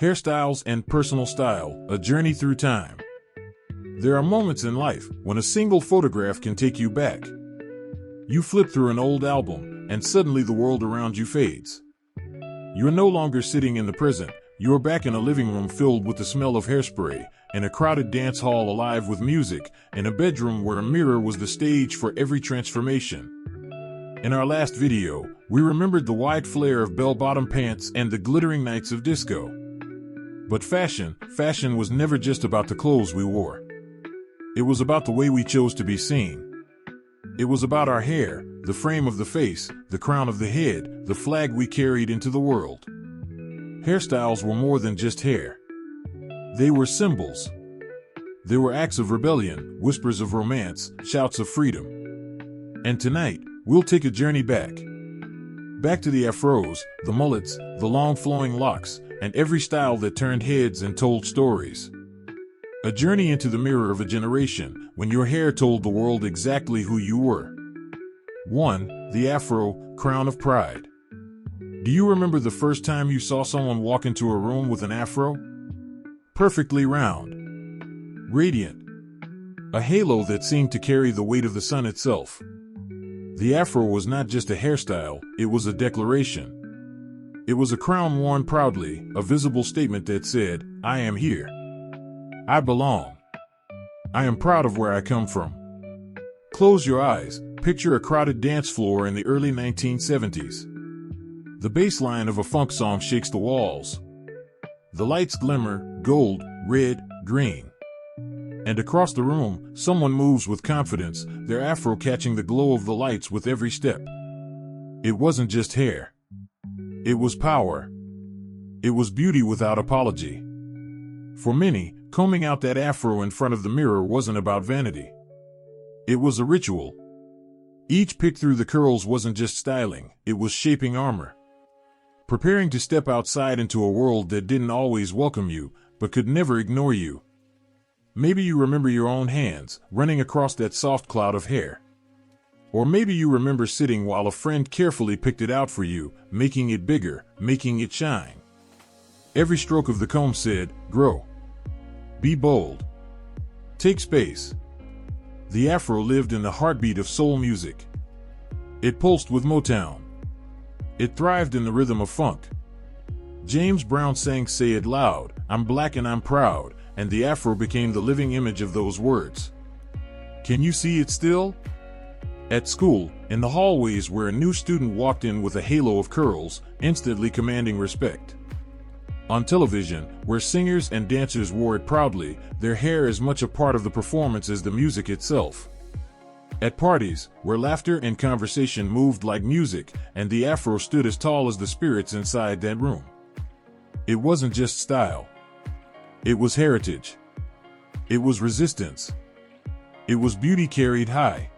Hairstyles and personal style, a journey through time. There are moments in life when a single photograph can take you back. You flip through an old album, and suddenly the world around you fades. You are no longer sitting in the present, you are back in a living room filled with the smell of hairspray, in a crowded dance hall alive with music, in a bedroom where a mirror was the stage for every transformation. In our last video, we remembered the wide flare of bell-bottom pants and the glittering nights of disco. But fashion was never just about the clothes we wore. It was about the way we chose to be seen. It was about our hair, the frame of the face, the crown of the head, the flag we carried into the world. Hairstyles were more than just hair. They were symbols. They were acts of rebellion, whispers of romance, shouts of freedom. And tonight, we'll take a journey back. Back to the Afros, the mullets, the long flowing locks, and every style that turned heads and told stories. A journey into the mirror of a generation, when your hair told the world exactly who you were. 1. The Afro, crown of pride. Do you remember the first time you saw someone walk into a room with an afro? Perfectly round. Radiant. A halo that seemed to carry the weight of the sun itself. The afro was not just a hairstyle, it was a declaration. It was a crown worn proudly, a visible statement that said, I am here. I belong. I am proud of where I come from. Close your eyes, picture a crowded dance floor in the early 1970s. The bass line of a funk song shakes the walls. The lights glimmer, gold, red, green. And across the room, someone moves with confidence, their afro catching the glow of the lights with every step. It wasn't just hair. It was power. It was beauty without apology. For many, combing out that afro in front of the mirror wasn't about vanity. It was a ritual. Each pick through the curls wasn't just styling, it was shaping armor. Preparing to step outside into a world that didn't always welcome you, but could never ignore you. Maybe you remember your own hands, running across that soft cloud of hair. Or maybe you remember sitting while a friend carefully picked it out for you, making it bigger, making it shine. Every stroke of the comb said, grow. Be bold. Take space. The afro lived in the heartbeat of soul music. It pulsed with Motown. It thrived in the rhythm of funk. James Brown sang Say It Loud, I'm black and I'm proud, and the afro became the living image of those words. Can you see it still? At school, in the hallways where a new student walked in with a halo of curls, instantly commanding respect. On television, where singers and dancers wore it proudly, their hair as much a part of the performance as the music itself. At parties, where laughter and conversation moved like music, and the afro stood as tall as the spirits inside that room. It wasn't just style. It was heritage. It was resistance. It was beauty carried high.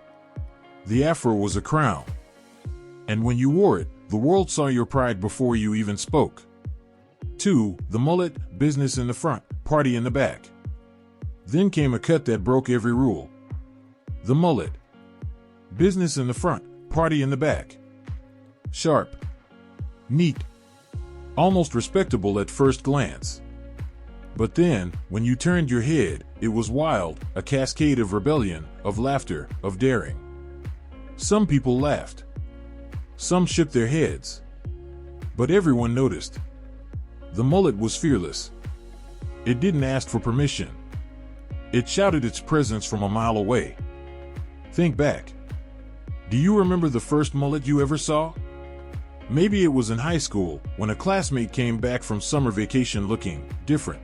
The afro was a crown. And when you wore it, the world saw your pride before you even spoke. 2. The mullet, business in the front, party in the back. Then came a cut that broke every rule. The mullet. Business in the front, party in the back. Sharp. Neat. Almost respectable at first glance. But then, when you turned your head, it was wild, a cascade of rebellion, of laughter, of daring. Some people laughed. Some shook their heads. But everyone noticed. The mullet was fearless. It didn't ask for permission. It shouted its presence from a mile away. Think back. Do you remember the first mullet you ever saw? Maybe it was in high school, when a classmate came back from summer vacation looking different.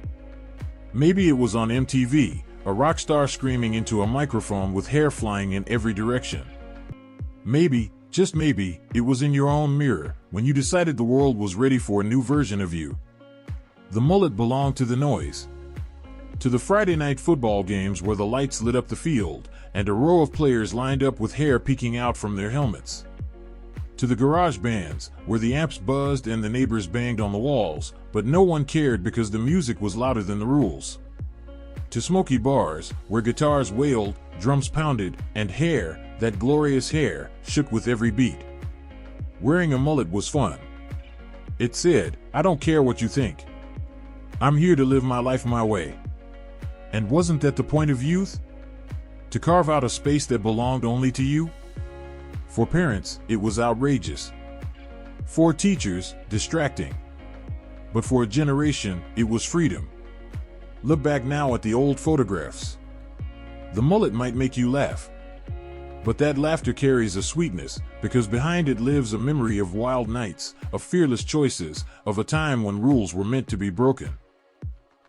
Maybe it was on MTV, a rock star screaming into a microphone with hair flying in every direction. Maybe, just maybe, it was in your own mirror, when you decided the world was ready for a new version of you. The mullet belonged to the noise. To the Friday night football games where the lights lit up the field, and a row of players lined up with hair peeking out from their helmets. To the garage bands, where the amps buzzed and the neighbors banged on the walls, but no one cared because the music was louder than the rules. To smoky bars, where guitars wailed, drums pounded, and hair, that glorious hair, shook with every beat. Wearing a mullet was fun. It said, I don't care what you think. I'm here to live my life my way. And wasn't that the point of youth? To carve out a space that belonged only to you? For parents, it was outrageous. For teachers, distracting. But for a generation, it was freedom. Look back now at the old photographs. The mullet might make you laugh. But that laughter carries a sweetness, because behind it lives a memory of wild nights, of fearless choices, of a time when rules were meant to be broken.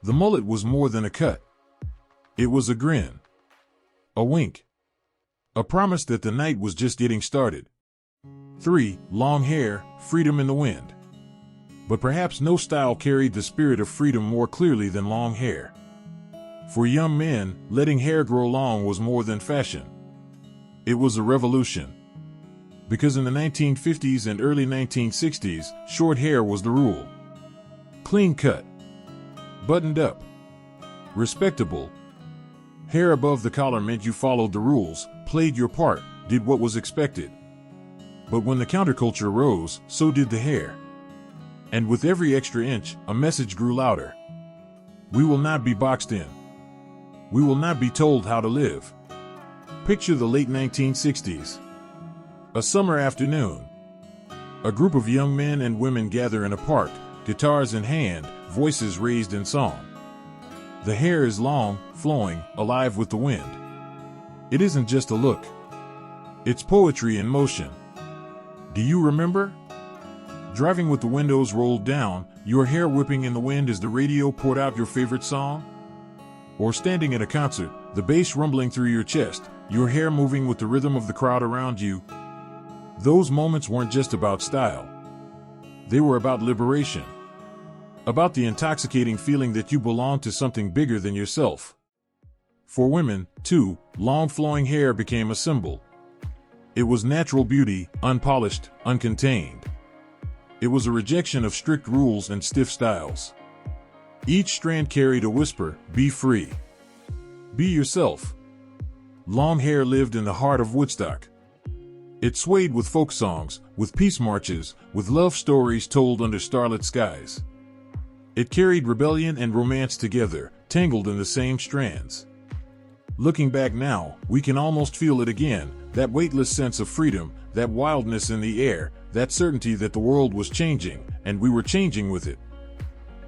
The mullet was more than a cut. It was a grin. A wink. A promise that the night was just getting started. 3. Long hair, freedom in the wind. But perhaps no style carried the spirit of freedom more clearly than long hair. For young men, letting hair grow long was more than fashion. It was a revolution. Because in the 1950s and early 1960s, short hair was the rule. Clean cut. Buttoned up. Respectable. Hair above the collar meant you followed the rules, played your part, did what was expected. But when the counterculture rose, so did the hair. And with every extra inch, a message grew louder. We will not be boxed in. We will not be told how to live. Picture the late 1960s. A summer afternoon. A group of young men and women gather in a park, guitars in hand, voices raised in song. The hair is long, flowing, alive with the wind. It isn't just a look. It's poetry in motion. Do you remember? Driving with the windows rolled down, your hair whipping in the wind as the radio poured out your favorite song? Or standing at a concert, the bass rumbling through your chest, your hair moving with the rhythm of the crowd around you? Those moments weren't just about style. They were about liberation. About the intoxicating feeling that you belonged to something bigger than yourself. For women, too, long flowing hair became a symbol. It was natural beauty, unpolished, uncontained. It was a rejection of strict rules and stiff styles. Each strand carried a whisper, be free. Be yourself. Long hair lived in the heart of Woodstock. It swayed with folk songs, with peace marches, with love stories told under starlit skies. It carried rebellion and romance together, tangled in the same strands. Looking back now, we can almost feel it again, that weightless sense of freedom, that wildness in the air, that certainty that the world was changing, and we were changing with it.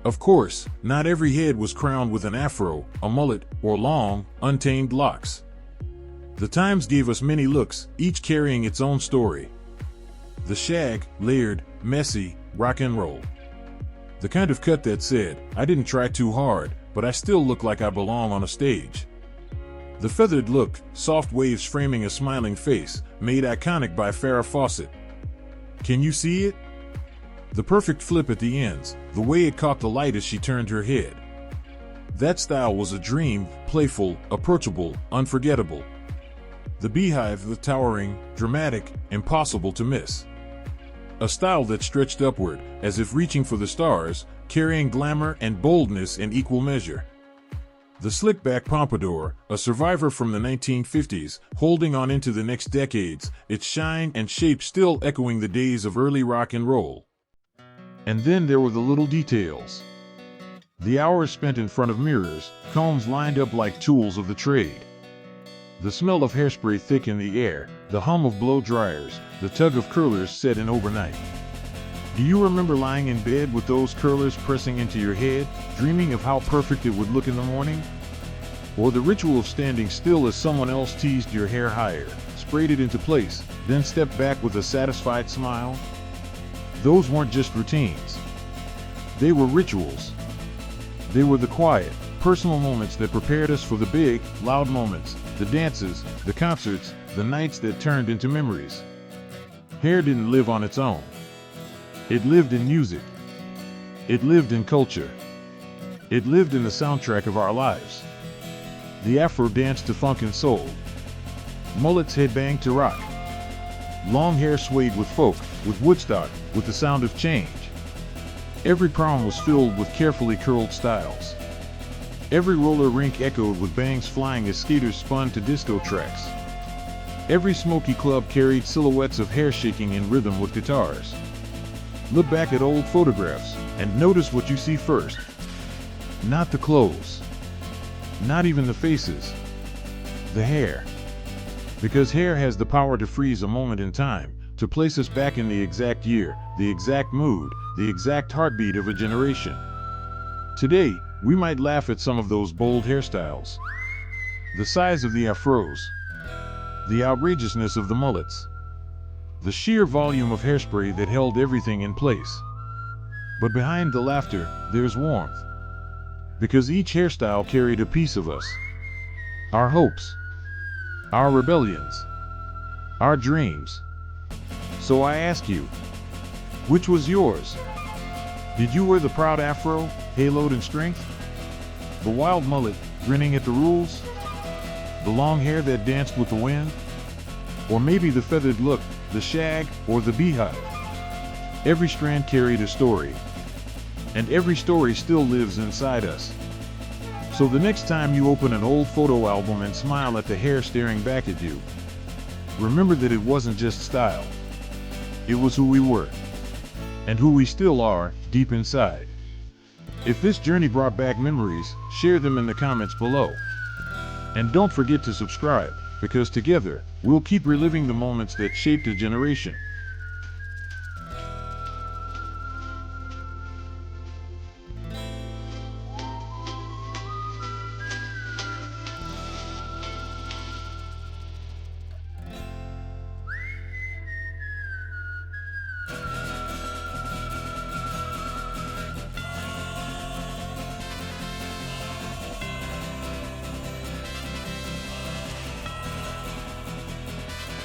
Of course, not every head was crowned with an afro, a mullet, or long, untamed locks. The times gave us many looks, each carrying its own story. The shag, layered, messy, rock and roll. The kind of cut that said, I didn't try too hard, but I still look like I belong on a stage. The feathered look, soft waves framing a smiling face, made iconic by Farrah Fawcett. Can you see it? The perfect flip at the ends, the way it caught the light as she turned her head. That style was a dream, playful, approachable, unforgettable. The beehive, the towering, dramatic, impossible to miss. A style that stretched upward, as if reaching for the stars, carrying glamour and boldness in equal measure. The slick-back pompadour, a survivor from the 1950s, holding on into the next decades, its shine and shape still echoing the days of early rock and roll. And then there were the little details. The hours spent in front of mirrors, combs lined up like tools of the trade. The smell of hairspray thick in the air, the hum of blow dryers, the tug of curlers set in overnight. Do you remember lying in bed with those curlers pressing into your head, dreaming of how perfect it would look in the morning? Or the ritual of standing still as someone else teased your hair higher, sprayed it into place, then stepped back with a satisfied smile? Those weren't just routines. They were rituals. They were the quiet, personal moments that prepared us for the big, loud moments, the dances, the concerts, the nights that turned into memories. Hair didn't live on its own. It lived in music. It lived in culture. It lived in the soundtrack of our lives. The Afro danced to funk and soul. Mullets headbanged to rock. Long hair swayed with folk, with Woodstock, with the sound of change. Every prom was filled with carefully curled styles. Every roller rink echoed with bangs flying as skaters spun to disco tracks. Every smoky club carried silhouettes of hair shaking in rhythm with guitars. Look back at old photographs and notice what you see first. Not the clothes. Not even the faces. The hair. Because hair has the power to freeze a moment in time, to place us back in the exact year, the exact mood, the exact heartbeat of a generation. Today, we might laugh at some of those bold hairstyles. The size of the afros. The outrageousness of the mullets. The sheer volume of hairspray that held everything in place. But behind the laughter, there's warmth. Because each hairstyle carried a piece of us. Our hopes. Our rebellions. Our dreams. So I ask you, which was yours? Did you wear the proud afro, haloed in strength? The wild mullet, grinning at the rules? The long hair that danced with the wind? Or maybe the feathered look, the shag, or the beehive? Every strand carried a story. And every story still lives inside us. So the next time you open an old photo album and smile at the hair staring back at you, remember that it wasn't just style. It was who we were. And who we still are, deep inside. If this journey brought back memories, share them in the comments below. And don't forget to subscribe, because together, we'll keep reliving the moments that shaped a generation.